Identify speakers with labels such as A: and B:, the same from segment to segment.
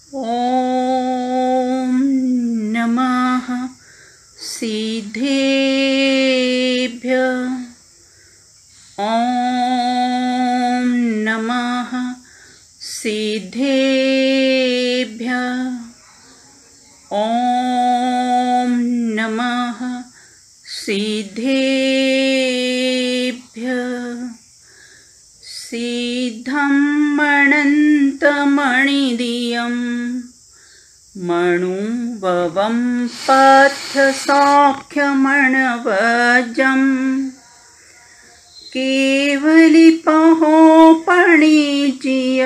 A: ॐ नमः सिद्धेभ्यः। ॐ नमः सिद्धेभ्यः। ॐ नमः सिद्धेभ्यः। सिद्धं मणन्तमणिदियं मणुववं पार्थसौख्यमणवजं केवलिपहोपणिजिय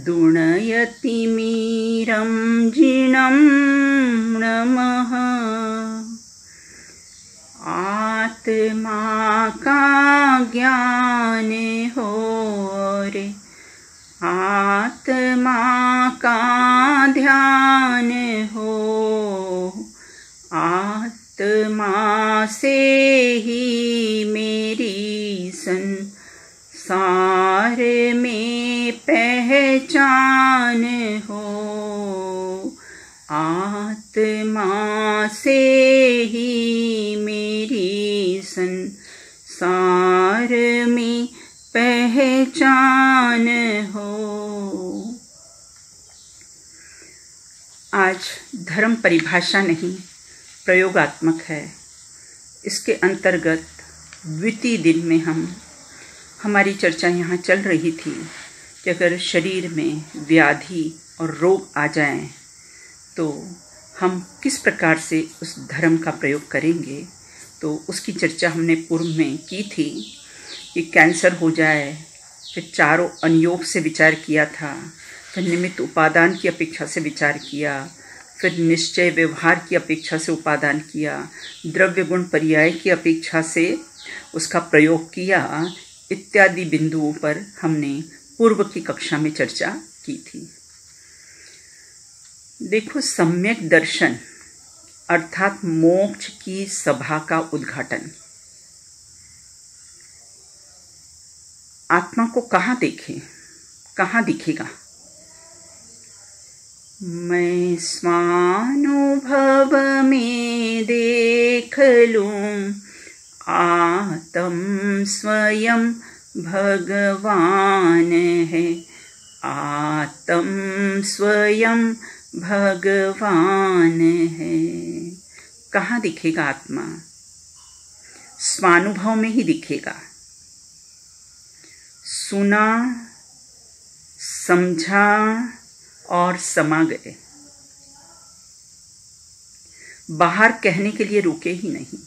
A: दुणयतिमीरं जिनं नमः। आत्मा का ज्ञान हो रे, आत्मा का ध्यान हो, आत्मा से ही मेरी संसार में पहचान हो, आत्मा से ही मेरी संसार में पहचान हो। आज धर्म परिभाषा नहीं, प्रयोगात्मक है। इसके अंतर्गत द्वितीय दिन में हमारी चर्चा यहाँ चल रही थी कि अगर शरीर में व्याधि और रोग आ जाएं तो हम किस प्रकार से उस धर्म का प्रयोग करेंगे। तो उसकी चर्चा हमने पूर्व में की थी कि कैंसर हो जाए, फिर चारों अनुयोग से विचार किया था, फिर निमित्त उपादान की अपेक्षा से विचार किया, फिर निश्चय व्यवहार की अपेक्षा से उपादान किया, द्रव्य गुण पर्याय की अपेक्षा से उसका प्रयोग किया, इत्यादि बिंदुओं पर हमने पूर्व की कक्षा में चर्चा की थी। देखो, सम्यक दर्शन अर्थात मोक्ष की सभा का उद्घाटन। आत्मा को कहाँ देखें, कहाँ दिखेगा? मैं स्वानुभव में देख लूं, आत्म स्वयं भगवान है, आत्म स्वयं भगवान है। कहाँ दिखेगा आत्मा? स्वानुभव में ही दिखेगा। सुना, समझा और समा गए, बाहर कहने के लिए रुके ही नहीं।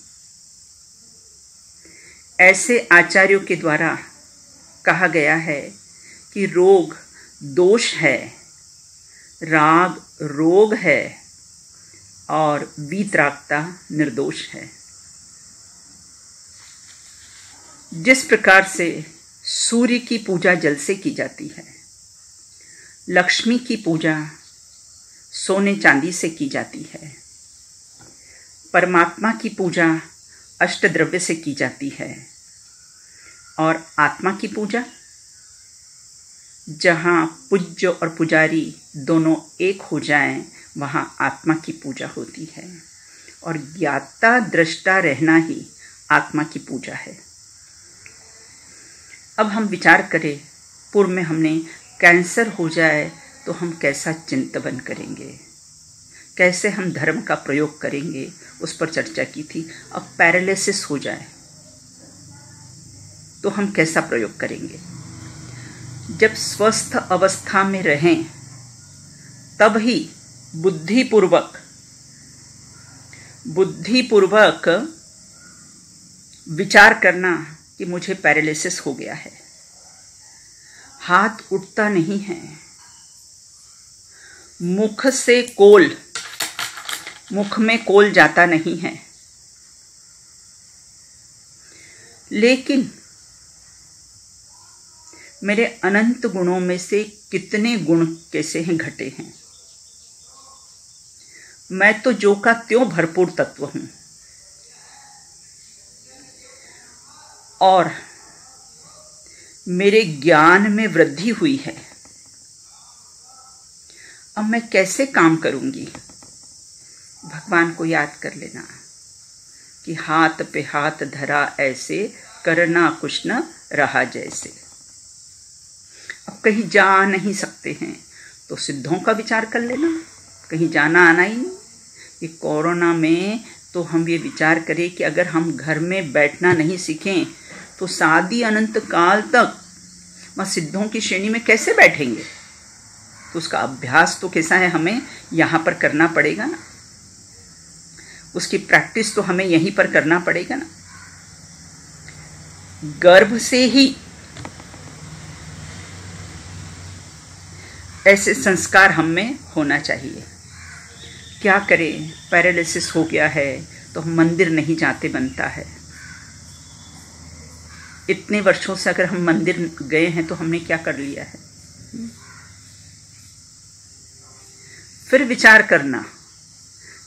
A: ऐसे आचार्यों के द्वारा कहा गया है कि रोग दोष है, राग रोग है और वीतरागता निर्दोष है। जिस प्रकार से सूर्य की पूजा जल से की जाती है, लक्ष्मी की पूजा सोने चांदी से की जाती है, परमात्मा की पूजा अष्टद्रव्य से की जाती है, और आत्मा की पूजा जहाँ पूज्य और पुजारी दोनों एक हो जाएं, वहाँ आत्मा की पूजा होती है। और ज्ञाता दृष्टा रहना ही आत्मा की पूजा है। अब हम विचार करें, पूर्व में हमने कैंसर हो जाए तो हम कैसा चिंतन करेंगे, कैसे हम धर्म का प्रयोग करेंगे, उस पर चर्चा की थी। अब पैरालिसिस हो जाए तो हम कैसा प्रयोग करेंगे? जब स्वस्थ अवस्था में रहें तब ही बुद्धिपूर्वक विचार करना कि मुझे पैरालिसिस हो गया है। हाथ उठता नहीं है, मुख में कोल जाता नहीं है, लेकिन मेरे अनंत गुणों में से कितने गुण कैसे हैं घटे हैं। मैं तो जो का त्यों भरपूर तत्व हूं, और मेरे ज्ञान में वृद्धि हुई है। अब मैं कैसे काम करूंगी? भगवान को याद कर लेना कि हाथ पे हाथ धरा ऐसे, करना कुछ न रहा जैसे। अब कहीं जा नहीं सकते हैं तो सिद्धों का विचार कर लेना, कहीं जाना आना ही नहीं। ये कोरोना में तो हम ये विचार करें कि अगर हम घर में बैठना नहीं सीखें तो शादी अनंत काल तक वहाँ सिद्धों की श्रेणी में कैसे बैठेंगे? तो उसका अभ्यास तो कैसा है, हमें यहाँ पर करना पड़ेगा ना, उसकी प्रैक्टिस तो हमें यहीं पर करना पड़ेगा ना। गर्भ से ही ऐसे संस्कार हम में होना चाहिए। क्या करें, पैरालिसिस हो गया है तो हम मंदिर नहीं जाते बनता है। इतने वर्षों से अगर हम मंदिर गए हैं तो हमने क्या कर लिया है? फिर विचार करना,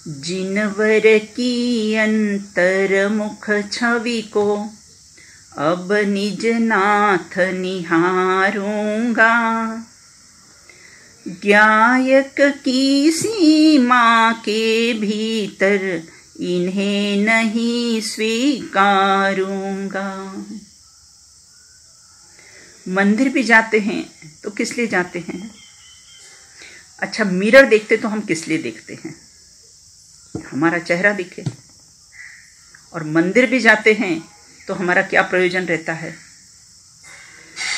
A: जिनवर की अंतर मुख छवि को अब निज नाथ निहारूंगा, गायक की सीमा के भीतर इन्हें नहीं स्वीकारूंगा। मंदिर भी जाते हैं तो किस लिए जाते हैं? अच्छा, मिरर देखते तो हम किस लिए देखते हैं? हमारा चेहरा दिखे। और मंदिर भी जाते हैं तो हमारा क्या प्रयोजन रहता है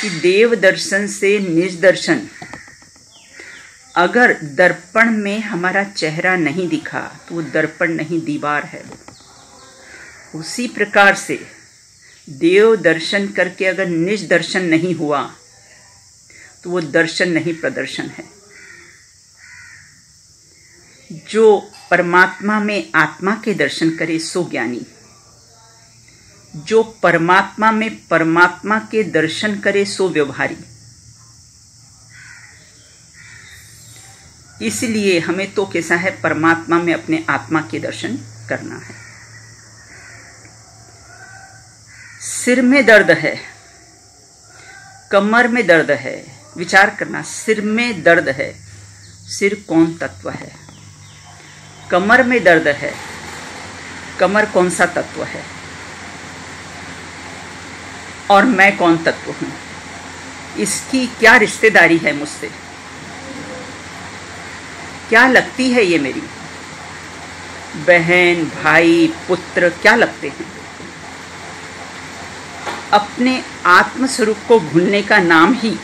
A: कि देव दर्शन से निज दर्शन। अगर दर्पण में हमारा चेहरा नहीं दिखा तो वो दर्पण नहीं, दीवार है। उसी प्रकार से देव दर्शन करके अगर निज दर्शन नहीं हुआ तो वो दर्शन नहीं, प्रदर्शन है। जो परमात्मा में आत्मा के दर्शन करे सो ज्ञानी, जो परमात्मा में परमात्मा के दर्शन करे सो व्यवहारी। इसलिए हमें तो कैसा है, परमात्मा में अपने आत्मा के दर्शन करना है। सिर में दर्द है, कमर में दर्द है, विचार करना, सिर में दर्द है, सिर कौन तत्व है? कमर में दर्द है, कमर कौन सा तत्व है? और मैं कौन तत्व हूं? इसकी क्या रिश्तेदारी है मुझसे? क्या लगती है ये मेरी बहन, भाई, पुत्र क्या लगते हैं? अपने आत्मस्वरूप को भूलने का नाम ही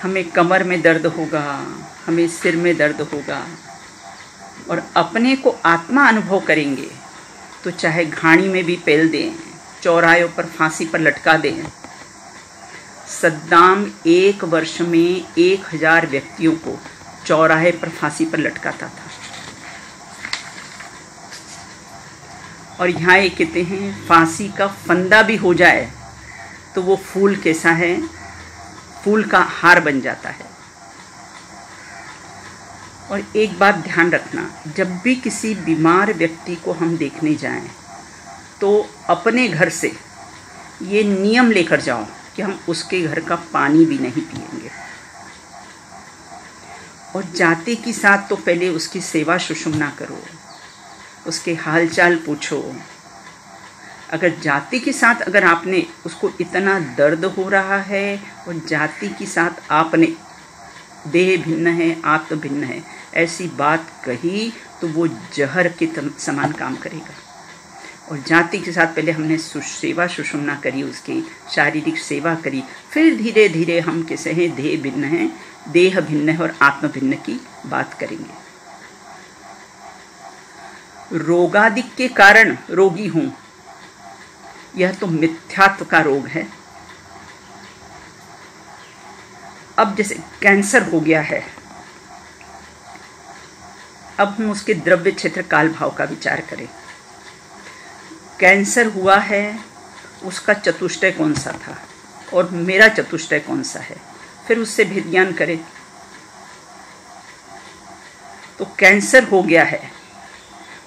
A: हमें कमर में दर्द होगा, हमें सिर में दर्द होगा। और अपने को आत्मा अनुभव करेंगे तो चाहे घाणी में भी पेल दें, चौराहों पर फांसी पर लटका दें। सद्दाम 1 वर्ष में 1000 व्यक्तियों को चौराहे पर फांसी पर लटकाता था। और यहाँ ये कहते हैं फांसी का फंदा भी हो जाए तो वो फूल कैसा है, फूल का हार बन जाता है। और एक बात ध्यान रखना, जब भी किसी बीमार व्यक्ति को हम देखने जाएं तो अपने घर से ये नियम लेकर जाओ कि हम उसके घर का पानी भी नहीं पिएंगे। और जाति के साथ तो पहले उसकी सेवा सुषुम्ना करो, उसके हालचाल पूछो। अगर जाति के साथ अगर आपने उसको इतना दर्द हो रहा है और जाति के साथ आपने देह भिन्न है, आत्म भिन्न है, ऐसी बात कही तो वो जहर के समान काम करेगा। और जाति के साथ पहले हमने सेवा सुषुम्ना करी, उसकी शारीरिक सेवा करी, फिर धीरे धीरे हम कैसे हैं, देह भिन्न है, देह भिन्न है और आत्म भिन्न की बात करेंगे। रोगादिक के कारण रोगी हूं, यह तो मिथ्यात्व का रोग है। अब जैसे कैंसर हो गया है, अब हम उसके द्रव्य क्षेत्र काल भाव का विचार करें। कैंसर हुआ है, उसका चतुष्टय कौन सा था और मेरा चतुष्टय कौन सा है, फिर उससे भेद ज्ञान करें। तो कैंसर हो गया है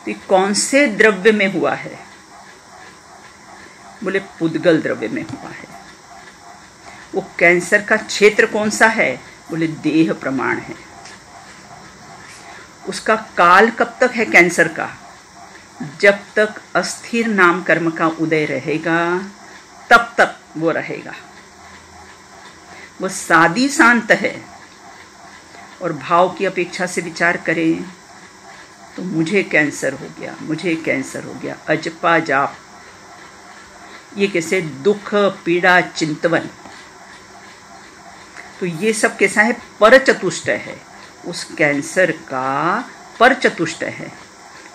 A: तो कौन से द्रव्य में हुआ है? बोले पुद्गल द्रव्य में हुआ है। वो कैंसर का क्षेत्र कौन सा है? बोले देह प्रमाण है। उसका काल कब तक है कैंसर का? जब तक अस्थिर नाम कर्म का उदय रहेगा तब तक वो रहेगा। वो सादी शांत है और भाव की अपेक्षा से विचार करें तो मुझे कैंसर हो गया, मुझे कैंसर हो गया, अजपा जाप, ये कैसे दुख पीड़ा चिंतवन, तो ये सब कैसा है? पर चतुष्टय है। उस कैंसर का पर चतुष्टय है।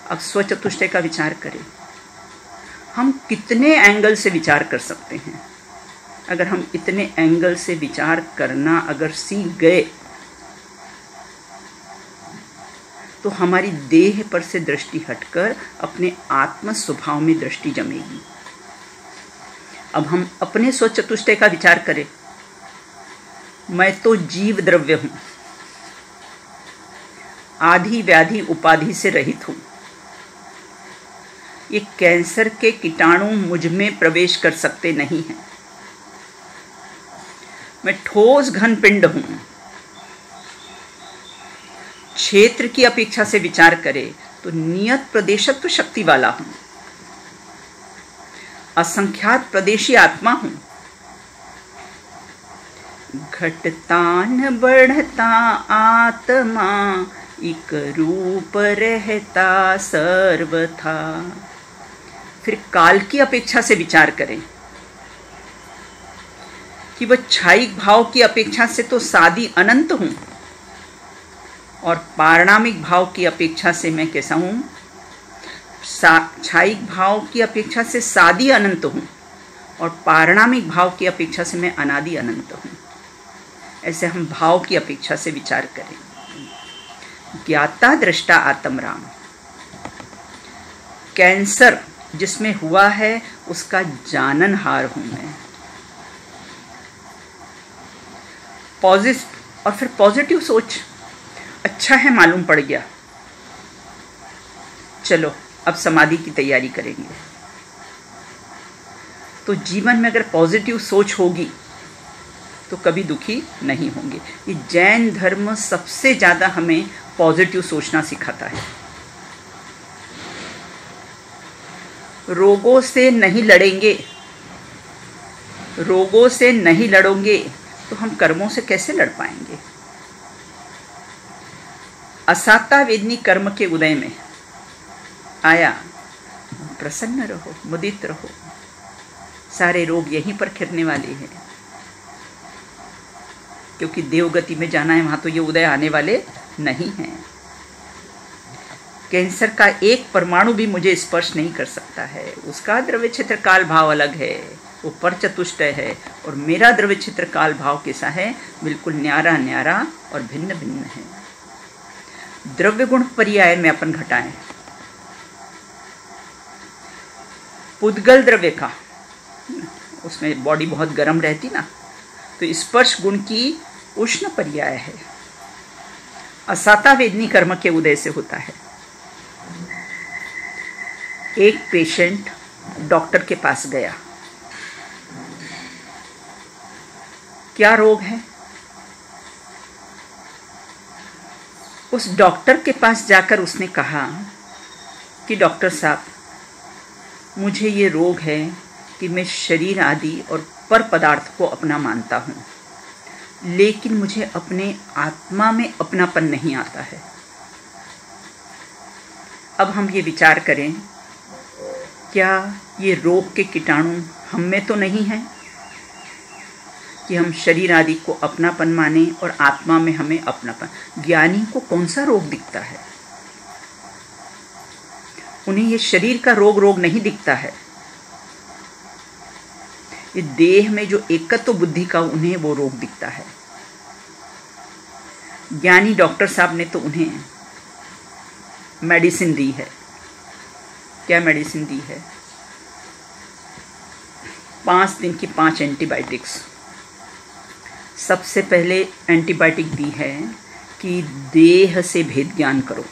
A: अब स्वचतुष्टय का विचार करें, हम कितने एंगल से विचार कर सकते हैं। अगर हम इतने एंगल से विचार करना अगर सीख गए तो हमारी देह पर से दृष्टि हटकर अपने आत्म स्वभाव में दृष्टि जमेगी। अब हम अपने स्वचतुष्टय का विचार करें। मैं तो जीव द्रव्य हूं, आधि व्याधि उपाधि से रहित हूं। ये कैंसर के कीटाणु मुझ में प्रवेश कर सकते नहीं हैं। मैं ठोस घन पिंड हूं। क्षेत्र की अपेक्षा से विचार करें तो नियत प्रदेशत्व शक्ति वाला हूं। असंख्यात प्रदेशी आत्मा हूं। घटता न बढ़ता आत्मा, एक रूप रहता सर्वथा। फिर काल की अपेक्षा से विचार करें कि वह क्षायिक भाव की अपेक्षा से तो सादी अनंत हूं और पारणामिक भाव की अपेक्षा से मैं कैसा हूं? क्षायिक भाव की अपेक्षा से सादी अनंत हूं और पारणामिक भाव की अपेक्षा से मैं अनादि अनंत हूं। ऐसे हम भाव की अपेक्षा से विचार करें। ज्ञाता दृष्टा आत्म राम। कैंसर जिसमें हुआ है उसका जाननहार हूं मैं। और फिर पॉजिटिव सोच, अच्छा है मालूम पड़ गया, चलो अब समाधि की तैयारी करेंगे। तो जीवन में अगर पॉजिटिव सोच होगी तो कभी दुखी नहीं होंगे। ये जैन धर्म सबसे ज़्यादा हमें पॉजिटिव सोचना सिखाता है। रोगों से नहीं लड़ेंगे, रोगों से नहीं लड़ोगे तो हम कर्मों से कैसे लड़ पाएंगे? असाता वेदनी कर्म के उदय में आया, प्रसन्न रहो, मुदित रहो, सारे रोग यहीं पर खिरने वाले हैं। क्योंकि देवगति में जाना है, वहां तो ये उदय आने वाले नहीं हैं। कैंसर का एक परमाणु भी मुझे स्पर्श नहीं कर सकता है। उसका द्रव्य क्षेत्र काल भाव अलग है, वो पर चतुष्टय है, और मेरा द्रव्य क्षेत्र काल भाव कैसा है? बिल्कुल न्यारा न्यारा और भिन्न भिन्न है। द्रव्य गुण पर्याय में अपन घटाएं। पुद्गल द्रव्य का, उसमें बॉडी बहुत गर्म रहती ना, तो स्पर्श गुण की उष्ण पर्याय है। असाता वेदनी कर्म के उदय से होता है। एक पेशेंट डॉक्टर के पास गया, क्या रोग है? उस डॉक्टर के पास जाकर उसने कहा कि डॉक्टर साहब, मुझे ये रोग है कि मैं शरीर आदि और पर पदार्थ को अपना मानता हूँ, लेकिन मुझे अपने आत्मा में अपनापन नहीं आता है। अब हम ये विचार करें, क्या ये रोग के कीटाणु हम में तो नहीं हैं कि हम शरीर आदि को अपनापन माने और आत्मा में हमें अपनापन? ज्ञानी को कौन सा रोग दिखता है? उन्हें ये शरीर का रोग नहीं दिखता है। ये देह में जो एकत्व बुद्धि का उन्हें वो रोग दिखता है। ज्ञानी डॉक्टर साहब ने तो उन्हें मेडिसिन दी है। क्या मेडिसिन दी है? 5 दिन की 5 एंटीबायोटिक्स। सबसे पहले एंटीबायोटिक दी है कि देह से भेद ज्ञान करो,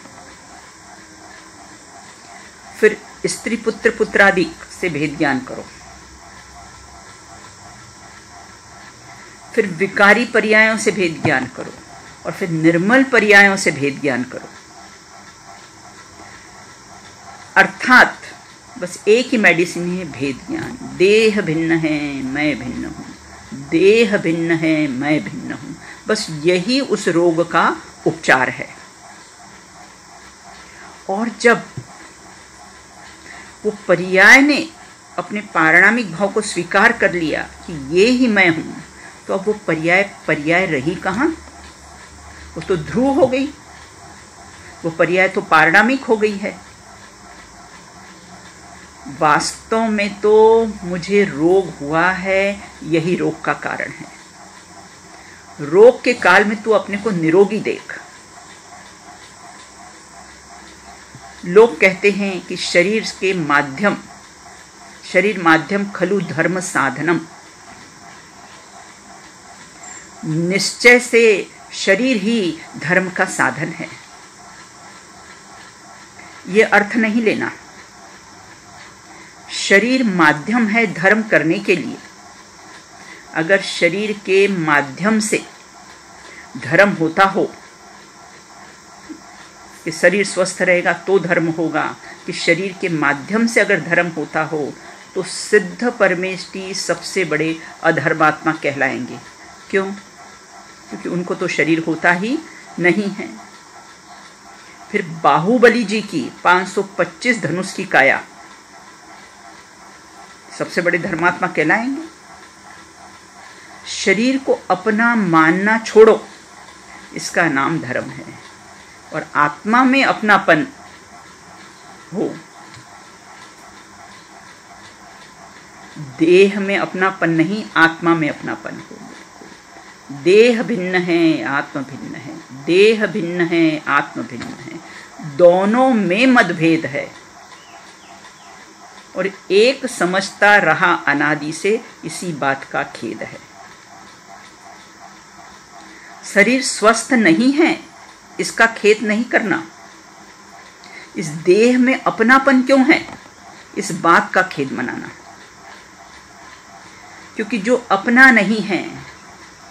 A: फिर स्त्री पुत्र पुत्रादि से भेद ज्ञान करो, फिर विकारी पर्यायों से भेद ज्ञान करो, और फिर निर्मल पर्यायों से भेद ज्ञान करो। अर्थात बस एक ही मेडिसिन है, भेद ज्ञान। देह भिन्न है, मैं भिन्न हूँ। देह भिन्न है, मैं भिन्न हूँ। बस यही उस रोग का उपचार है। और जब वो पर्याय ने अपने पारिणामिक भाव को स्वीकार कर लिया कि ये ही मैं हूँ, तो अब वो पर्याय रही कहाँ? वो तो ध्रुव हो गई, वो पर्याय तो पारिणामिक हो गई है। वास्तव में तो मुझे रोग हुआ है, यही रोग का कारण है। रोग के काल में तू अपने को निरोगी देख। लोग कहते हैं कि शरीर माध्यम खलु धर्म साधनम। निश्चय से शरीर ही धर्म का साधन है। ये अर्थ नहीं लेना। शरीर माध्यम है धर्म करने के लिए। अगर शरीर के माध्यम से धर्म होता हो कि शरीर स्वस्थ रहेगा तो धर्म होगा, कि शरीर के माध्यम से अगर धर्म होता हो तो सिद्ध परमेष्टि सबसे बड़े अधर्मात्मा कहलाएंगे। क्यों? क्योंकि उनको तो शरीर होता ही नहीं है। फिर बाहुबली जी की 525 धनुष की काया सबसे बड़े धर्मात्मा कहलाएंगे। शरीर को अपना मानना छोड़ो, इसका नाम धर्म है। और आत्मा में अपनापन हो, देह में अपनापन नहीं, आत्मा में अपनापन हो। देह भिन्न है, आत्मा भिन्न है। देह भिन्न है, आत्मा भिन्न है। दोनों में मतभेद है और एक समझता रहा अनादि से, इसी बात का खेद है। शरीर स्वस्थ नहीं है, इसका खेद नहीं करना। इस देह में अपनापन क्यों है, इस बात का खेद मनाना। क्योंकि जो अपना नहीं है,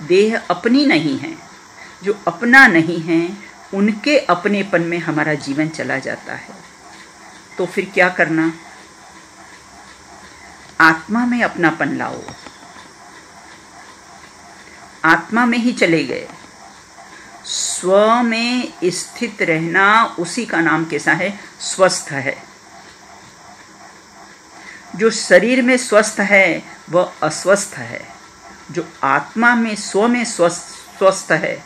A: देह अपनी नहीं है, जो अपना नहीं है, उनके अपनेपन में हमारा जीवन चला जाता है। तो फिर क्या करना? आत्मा में अपनापन लाओ। आत्मा में ही चले गए। स्व में स्थित रहना, उसी का नाम कैसा है? स्वस्थ है। जो शरीर में स्वस्थ है वह अस्वस्थ है। जो आत्मा में स्व में स्वस्थ है,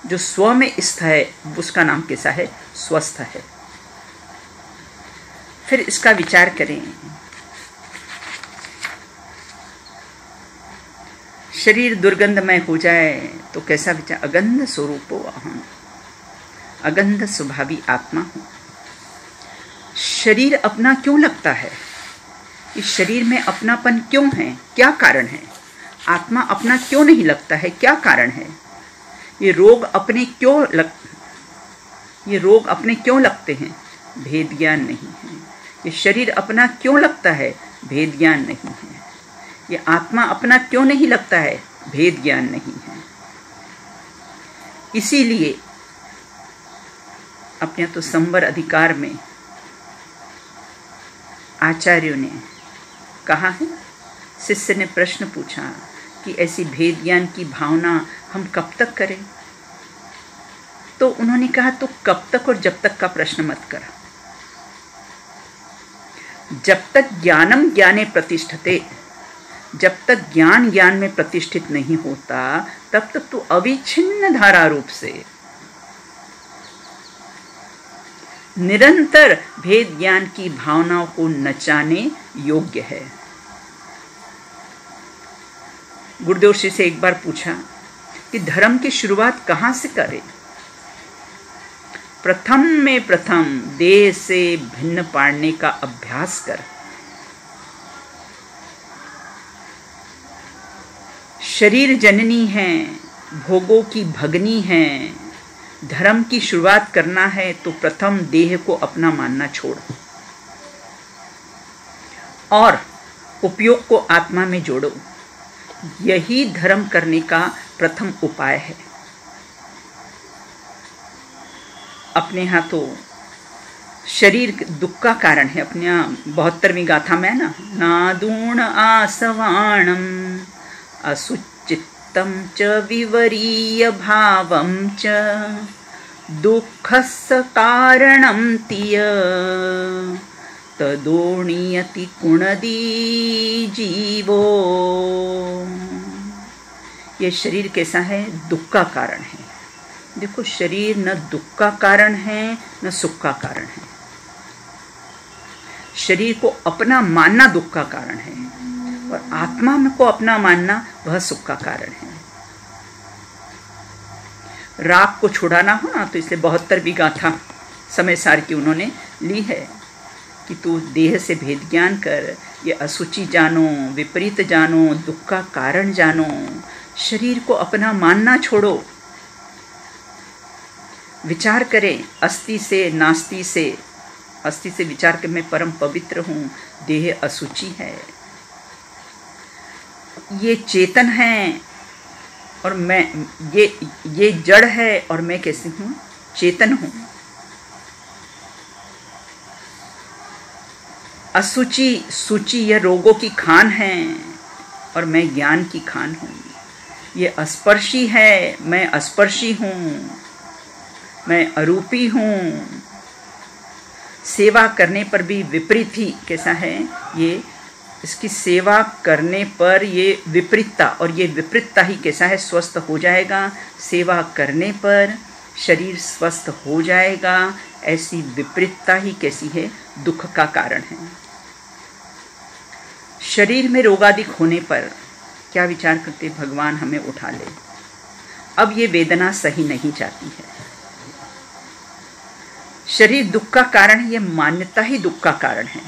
A: जो स्व में स्थित है, उसका नाम कैसा है? स्वस्थ है। फिर इसका विचार करें। शरीर दुर्गंधमय हो जाए तो कैसा विचार? अगंध स्वरूपो अहम, अगंध स्वभावी आत्मा हूं। शरीर अपना क्यों लगता है? इस शरीर में अपनापन क्यों है? क्या कारण है? आत्मा अपना क्यों नहीं लगता है? क्या कारण है? ये रोग अपने क्यों लगते हैं? भेद ज्ञान नहीं है। ये शरीर अपना क्यों लगता है? भेद ज्ञान नहीं है। ये आत्मा अपना क्यों नहीं लगता है? भेद ज्ञान नहीं है। इसीलिए अपने तो संवर अधिकार में आचार्यों ने कहा है, शिष्य ने प्रश्न पूछा कि ऐसी भेद ज्ञान की भावना हम कब तक करें? तो उन्होंने कहा, तो कब तक और जब तक का प्रश्न मत कर। जब तक ज्ञानम ज्ञाने प्रतिष्ठते, जब तक ज्ञान ज्ञान में प्रतिष्ठित नहीं होता, तब तक तो अविच्छिन्न धारा रूप से निरंतर भेद ज्ञान की भावनाओं को नचाने योग्य है। गुरुदेव श्री से एक बार पूछा कि धर्म की शुरुआत कहाँ से करें? प्रथम में प्रथम देह से भिन्न पाड़ने का अभ्यास कर। शरीर जननी है, भोगों की भगनी है। धर्म की शुरुआत करना है तो प्रथम देह को अपना मानना छोड़ और उपयोग को आत्मा में जोड़ो। यही धर्म करने का प्रथम उपाय है। अपने यहाँ तो शरीर दुख का कारण है। अपने यहाँ 72वीं गाथा में है ना, नादूण आसवाणम असुचित्तम च विवरीय भावम च दुःखस्य कारणं तिय तदोणीयति कुणदी जीवो। ये शरीर कैसा है? दुख का कारण है। देखो, शरीर न दुख का कारण है न सुख का कारण है। शरीर को अपना मानना दुख का कारण है और आत्मा को अपना मानना वह सुख का कारण है। राग को छुड़ाना हो ना, तो इसलिए 72वीं गाथा समय सार की उन्होंने ली है कि तू देह से भेद ज्ञान कर, ये असुचि जानो, विपरीत जानो, दुख का कारण जानो, शरीर को अपना मानना छोड़ो, विचार करें अस्ति से नास्ति से। अस्ति से विचार कर मैं परम पवित्र हूँ, देह असुचि है, ये चेतन है और मैं ये जड़ है और मैं कैसी हूँ? चेतन हूँ। असुचि सूचि यह रोगों की खान है और मैं ज्ञान की खान हूँ। ये अस्पर्शी है, मैं अस्पर्शी हूँ, मैं अरूपी हूँ। सेवा करने पर भी विपरीत ही कैसा है? ये इसकी सेवा करने पर ये विपरीतता, और ये विपरीतता ही कैसा है? स्वस्थ हो जाएगा। सेवा करने पर शरीर स्वस्थ हो जाएगा। ऐसी विपरीतता ही कैसी है? दुख का कारण है। शरीर में रोगादिक होने पर क्या विचार करते? भगवान हमें उठा ले। अब ये वेदना सही नहीं जाती है। शरीर दुख का कारण है, ये मान्यता ही दुख का कारण है।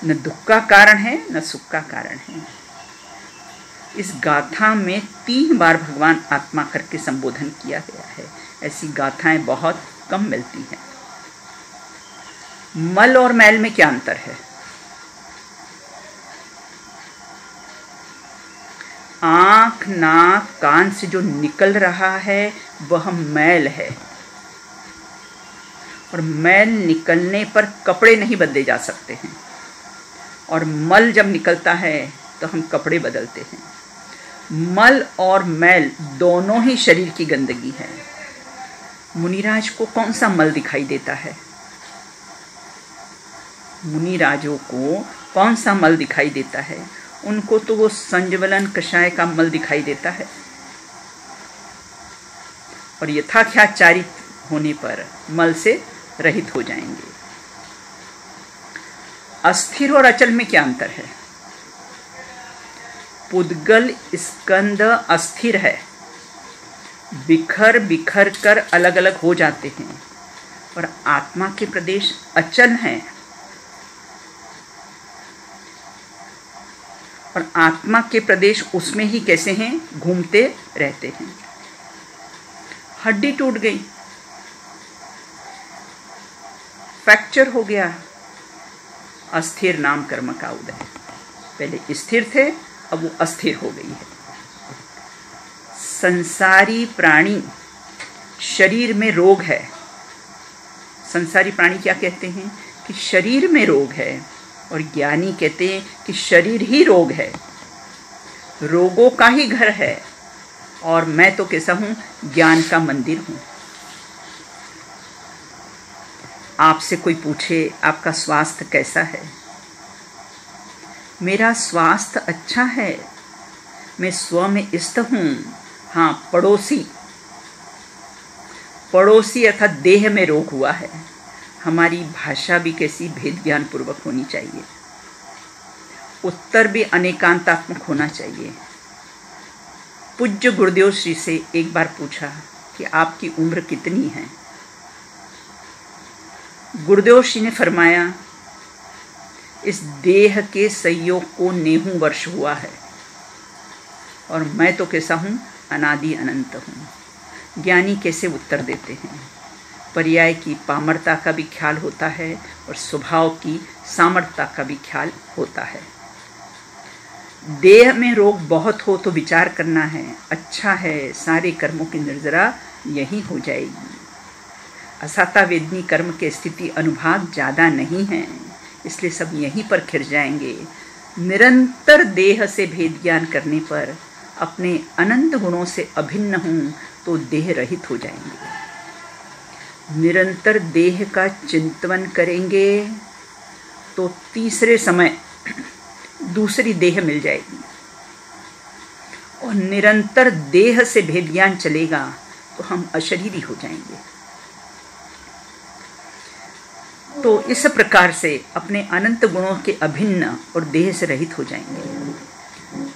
A: न दुख का कारण है न सुख का कारण है। इस गाथा में 3 बार भगवान आत्मा करके संबोधन किया गया है। ऐसी गाथाएं बहुत कम मिलती हैं। मल और मैल में क्या अंतर है? आँख, नाक, कान से जो निकल रहा है वह मैल है, और मैल निकलने पर कपड़े नहीं बदले जा सकते हैं, और मल जब निकलता है तो हम कपड़े बदलते हैं। मल और मैल दोनों ही शरीर की गंदगी है। मुनिराज को कौन सा मल दिखाई देता है? मुनिराजों को कौन सा मल दिखाई देता है? उनको तो वो संजवलन कषाय का मल दिखाई देता है, और यथाख्याचारित होने पर मल से रहित हो जाएंगे। अस्थिर और अचल में क्या अंतर है? पुद्गल स्कंद अस्थिर है, बिखर बिखर कर अलग अलग हो जाते हैं, और आत्मा के प्रदेश अचल हैं, और आत्मा के प्रदेश उसमें ही कैसे हैं? घूमते रहते हैं। हड्डी टूट गई, फ्रैक्चर हो गया, अस्थिर नाम कर्म का उदय। पहले स्थिर थे, अब वो अस्थिर हो गई है। संसारी प्राणी शरीर में रोग है। संसारी प्राणी क्या कहते हैं? कि शरीर में रोग है, और ज्ञानी कहते हैं कि शरीर ही रोग है, रोगों का ही घर है, और मैं तो कैसा हूँ? ज्ञान का मंदिर हूँ। आपसे कोई पूछे आपका स्वास्थ्य कैसा है? मेरा स्वास्थ्य अच्छा है, मैं स्व में स्थित हूँ। हाँ, पड़ोसी अर्थात देह में रोग हुआ है। हमारी भाषा भी कैसी? भेद ज्ञान पूर्वक होनी चाहिए। उत्तर भी अनेकांतात्मक होना चाहिए। पूज्य गुरुदेव श्री से एक बार पूछा कि आपकी उम्र कितनी है? गुरुदेव श्री ने फरमाया, इस देह के संयोग को 9 वर्ष हुआ है, और मैं तो कैसा हूँ? अनादि अनंत हूँ। ज्ञानी कैसे उत्तर देते हैं? पर्याय की पामरता का भी ख्याल होता है और स्वभाव की सामर्थ्यता का भी ख्याल होता है। देह में रोग बहुत हो तो विचार करना है, अच्छा है, सारे कर्मों की निर्जरा यही हो जाएगी। असाता वेदनी कर्म के स्थिति अनुभाग ज़्यादा नहीं है, इसलिए सब यहीं पर खिर जाएंगे। निरंतर देह से भेद ज्ञान करने पर अपने अनंत गुणों से अभिन्न हूँ तो देह रहित हो जाएंगे। निरंतर देह का चिंतन करेंगे तो तीसरे समय दूसरी देह मिल जाएगी, और निरंतर देह से भेद ज्ञान चलेगा तो हम अशरीरी हो जाएंगे। तो इस प्रकार से अपने अनंत गुणों के अभिन्न और देह से रहित हो जाएंगे।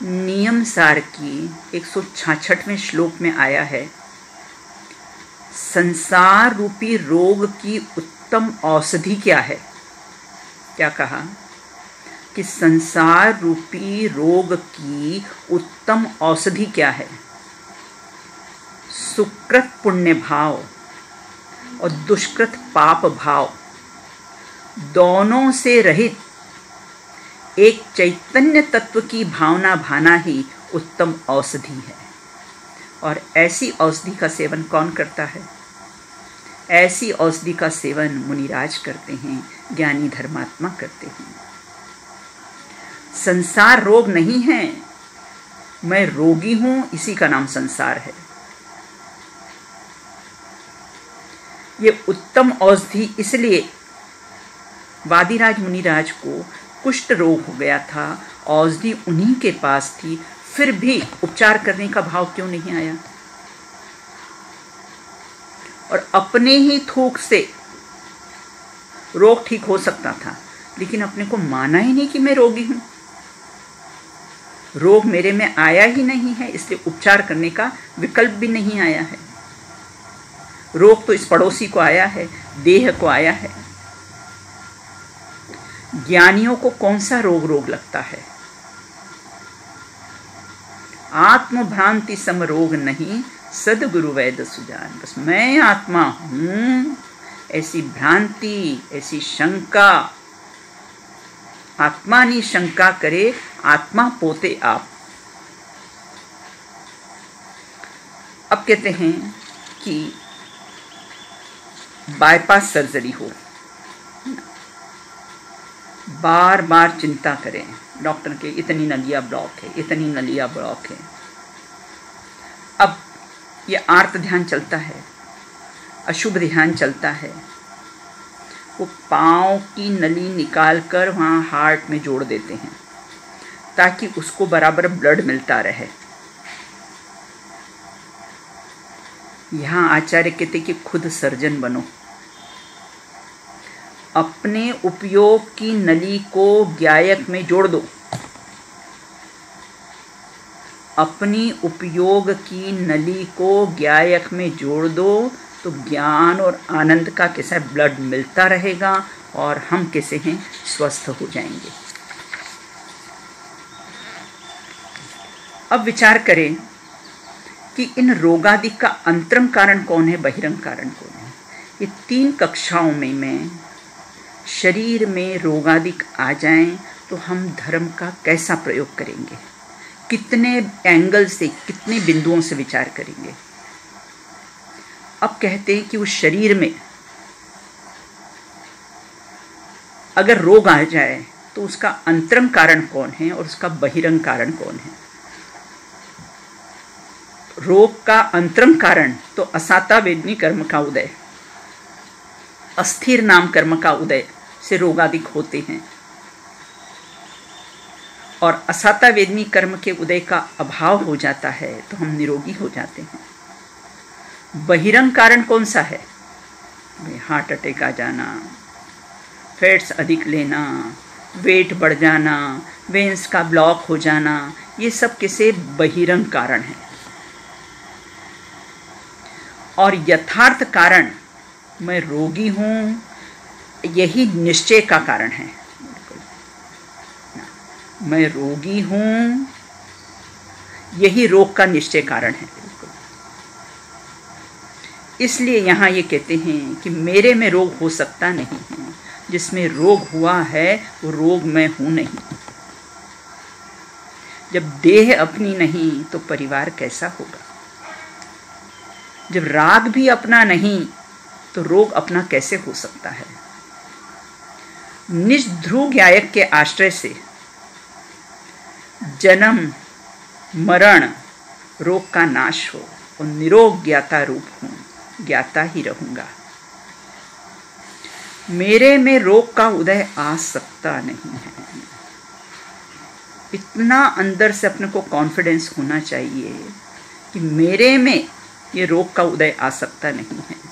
A: नियम सार की 166वें श्लोक में आया है, संसार रूपी रोग की उत्तम औषधि क्या है? क्या कहा कि संसार रूपी रोग की उत्तम औषधि क्या है? सुकृत पुण्य भाव और दुष्कृत पाप भाव दोनों से रहित एक चैतन्य तत्व की भावना भाना ही उत्तम औषधि है। और ऐसी औषधि का सेवन कौन करता है? ऐसी औषधि का सेवन मुनिराज करते हैं, ज्ञानी धर्मात्मा करते हैं। संसार रोग नहीं है, मैं रोगी हूं, इसी का नाम संसार है। ये उत्तम औषधि इसलिए वादिराज मुनिराज को कुष्ठ रोग हो गया था, औषधि उन्हीं के पास थी, फिर भी उपचार करने का भाव क्यों नहीं आया? और अपने ही थूक से रोग ठीक हो सकता था, लेकिन अपने को माना ही नहीं कि मैं रोगी हूं। रोग मेरे में आया ही नहीं है, इसलिए उपचार करने का विकल्प भी नहीं आया है। रोग तो इस पड़ोसी को आया है, देह को आया है। ज्ञानियों को कौन सा रोग लगता है? आत्मभ्रांति सम रोग नहीं, सदगुरु वैद सुजान। बस मैं आत्मा हूं, ऐसी भ्रांति, ऐसी शंका, आत्मा नी शंका करे, आत्मा पोते आप। अब कहते हैं कि बाईपास सर्जरी हो, बार बार चिंता करें डॉक्टर के, इतनी नलिया ब्लॉक है, इतनी नलिया ब्लॉक है। अब ये आर्त ध्यान चलता है, अशुभ ध्यान चलता है, वो पाँव की नली निकालकर वहाँ हार्ट में जोड़ देते हैं ताकि उसको बराबर ब्लड मिलता रहे। यहाँ आचार्य कहते कि खुद सर्जन बनो, अपने उपयोग की नली को ज्ञायक में जोड़ दो। अपनी उपयोग की नली को ज्ञायक में जोड़ दो तो ज्ञान और आनंद का कैसा ब्लड मिलता रहेगा और हम कैसे हैं, स्वस्थ हो जाएंगे। अब विचार करें कि इन रोगादि का अंतरंग कारण कौन है, बहिरंग कारण कौन है। ये 3 कक्षाओं में मैं शरीर में रोगादिक आ जाएं तो हम धर्म का कैसा प्रयोग करेंगे, कितने एंगल से, कितने बिंदुओं से विचार करेंगे। अब कहते हैं कि उस शरीर में अगर रोग आ जाए तो उसका अंतरंग कारण कौन है और उसका बहिरंग कारण कौन है। रोग का अंतरंग कारण तो असाता वेदनी कर्म का उदय, अस्थिर नाम कर्म का उदय से रोगादिक होते हैं, और असाता वेदनी कर्म के उदय का अभाव हो जाता है तो हम निरोगी हो जाते हैं। बहिरंग कारण कौन सा है? हार्ट अटैक आ जाना, फैट्स अधिक लेना, वेट बढ़ जाना, वेन्स का ब्लॉक हो जाना, ये सब किसे बहिरंग कारण है। और यथार्थ कारण मैं रोगी हूँ, यही निश्चय का कारण है। मैं रोगी हूँ, यही रोग का निश्चय कारण है। इसलिए यहाँ ये कहते हैं कि मेरे में रोग हो सकता नहीं है, जिसमें रोग हुआ है वो रोग मैं हूँ नहीं। जब देह अपनी नहीं तो परिवार कैसा होगा? जब राग भी अपना नहीं तो रोग अपना कैसे हो सकता है? निज ध्रुव गायक के आश्रय से जन्म मरण रोग का नाश हो और निरोग ज्ञाता रूप हूं, ज्ञाता ही रहूंगा। मेरे में रोग का उदय आ सकता नहीं है। इतना अंदर से अपने को कॉन्फिडेंस होना चाहिए कि मेरे में ये रोग का उदय आ सकता नहीं है।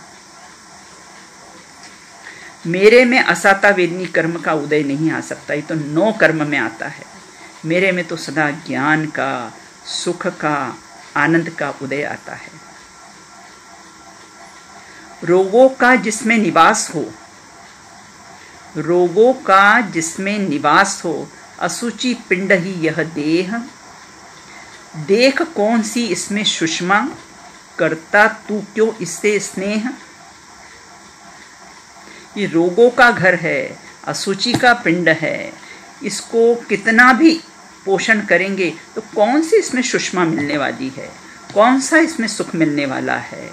A: मेरे में असाता वेदनी कर्म का उदय नहीं आ सकता, ये तो 9 कर्म में आता है। मेरे में तो सदा ज्ञान का, सुख का, आनंद का उदय आता है। रोगों का जिसमें निवास हो, रोगों का जिसमें निवास हो, असुचि पिंड ही यह देह। देख कौन सी इसमें सुषमा, करता तू क्यों इससे स्नेह। ये रोगों का घर है, असुचि का पिंड है। इसको कितना भी पोषण करेंगे तो कौन सी इसमें सुषमा मिलने वाली है, कौन सा इसमें सुख मिलने वाला है।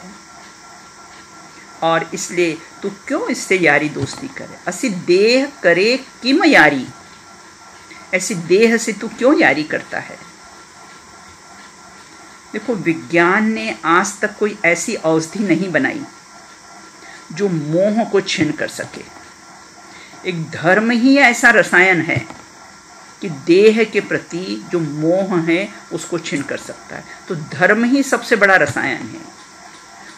A: और इसलिए तू क्यों इससे यारी दोस्ती करे। ऐसी देह करे किम यारी, ऐसी देह से तू क्यों यारी करता है। देखो, विज्ञान ने आज तक कोई ऐसी औषधि नहीं बनाई जो मोह को छीन कर सके। एक धर्म ही ऐसा रसायन है कि देह के प्रति जो मोह है उसको छीन कर सकता है। तो धर्म ही सबसे बड़ा रसायन है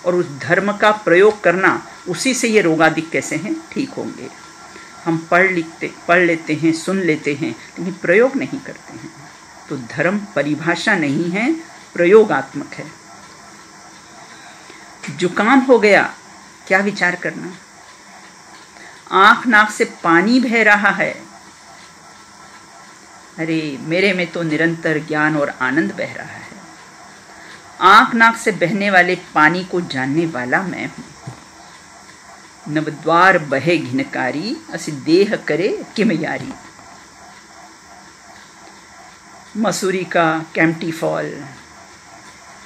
A: और उस धर्म का प्रयोग करना, उसी से ये रोगादिक कैसे हैं ठीक होंगे। हम पढ़ लेते हैं, सुन लेते हैं, लेकिन प्रयोग नहीं करते हैं। तो धर्म परिभाषा नहीं है, प्रयोगात्मक है। जुकाम हो गया, क्या विचार करना। आंख नाक से पानी बह रहा है, अरे मेरे में तो निरंतर ज्ञान और आनंद बह रहा है। आंख नाक से बहने वाले पानी को जानने वाला मैं हूं। नवद्वार बहे घिनकारी, असी देह करे किम यारी। मसूरी का कैंपटी फॉल,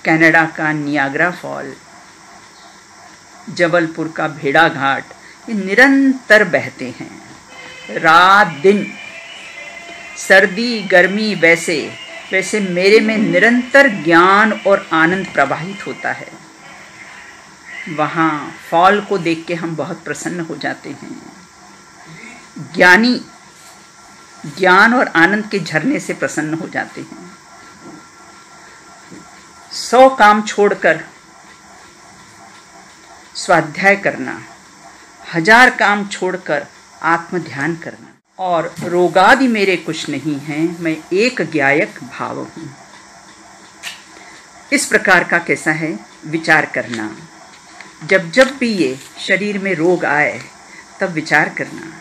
A: कनाडा का नियाग्रा फॉल, जबलपुर का भेड़ा घाट, ये निरंतर बहते हैं रात दिन, सर्दी गर्मी। वैसे मेरे में निरंतर ज्ञान और आनंद प्रवाहित होता है। वहाँ फॉल को देख के हम बहुत प्रसन्न हो जाते हैं। ज्ञानी ज्ञान और आनंद के झरने से प्रसन्न हो जाते हैं। 100 काम छोड़कर स्वाध्याय करना, 1000 काम छोड़कर आत्म ध्यान करना। और रोगादि मेरे कुछ नहीं हैं, मैं एक ज्ञायक भाव हूँ। इस प्रकार का कैसा है विचार करना। जब जब भी ये शरीर में रोग आए तब विचार करना।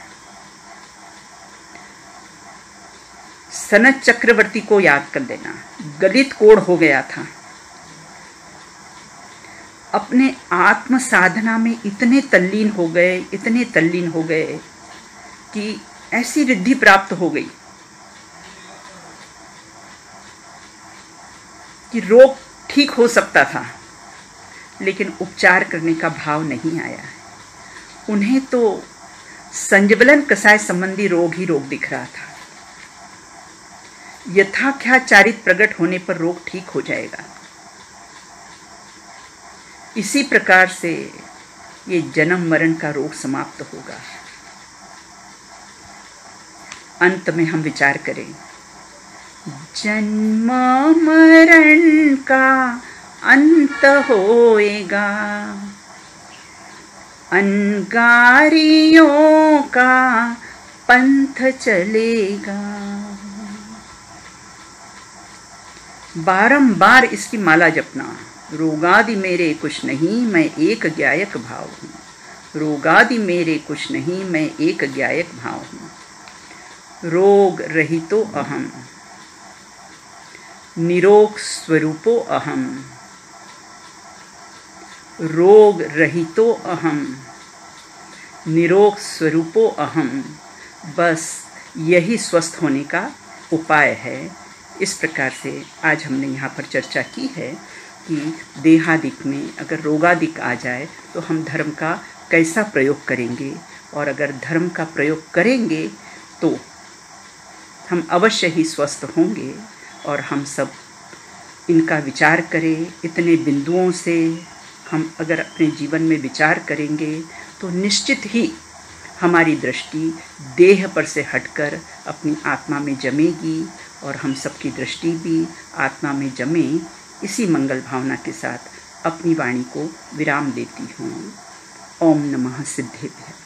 A: सनत चक्रवर्ती को याद कर लेना। गलित कोढ़ हो गया था, अपने आत्म साधना में इतने तल्लीन हो गए कि ऐसी रिद्धि प्राप्त हो गई कि रोग ठीक हो सकता था, लेकिन उपचार करने का भाव नहीं आया है। उन्हें तो संजबलन कसाय संबंधी रोग ही रोग दिख रहा था। यथाख्याचारित प्रकट होने पर रोग ठीक हो जाएगा। इसी प्रकार से ये जन्म मरण का रोग समाप्त होगा। अंत में हम विचार करें, जन्म मरण का अंत होएगा, अनगारियों का पंथ चलेगा। बारंबार इसकी माला जपना। रोगादि मेरे कुछ नहीं, मैं एक ज्ञायक भाव हूँ। रोगादि मेरे कुछ नहीं, मैं एक ज्ञायक भाव हूँ। रोग रहितो अहम, निरोग स्वरूपो अहम। रोग रहितो अहम, निरोग स्वरूपो अहम। बस यही स्वस्थ होने का उपाय है, इस प्रकार से आज हमने यहाँ पर चर्चा की है कि देहादिक में अगर रोगादिक आ जाए तो हम धर्म का कैसा प्रयोग करेंगे, और अगर धर्म का प्रयोग करेंगे तो हम अवश्य ही स्वस्थ होंगे। और हम सब इनका विचार करें, इतने बिंदुओं से हम अगर अपने जीवन में विचार करेंगे तो निश्चित ही हमारी दृष्टि देह पर से हटकर अपनी आत्मा में जमेगी, और हम सबकी दृष्टि भी आत्मा में जमे। इसी मंगल भावना के साथ अपनी वाणी को विराम देती हूँ। ओम नमः सिद्धेभ्यः।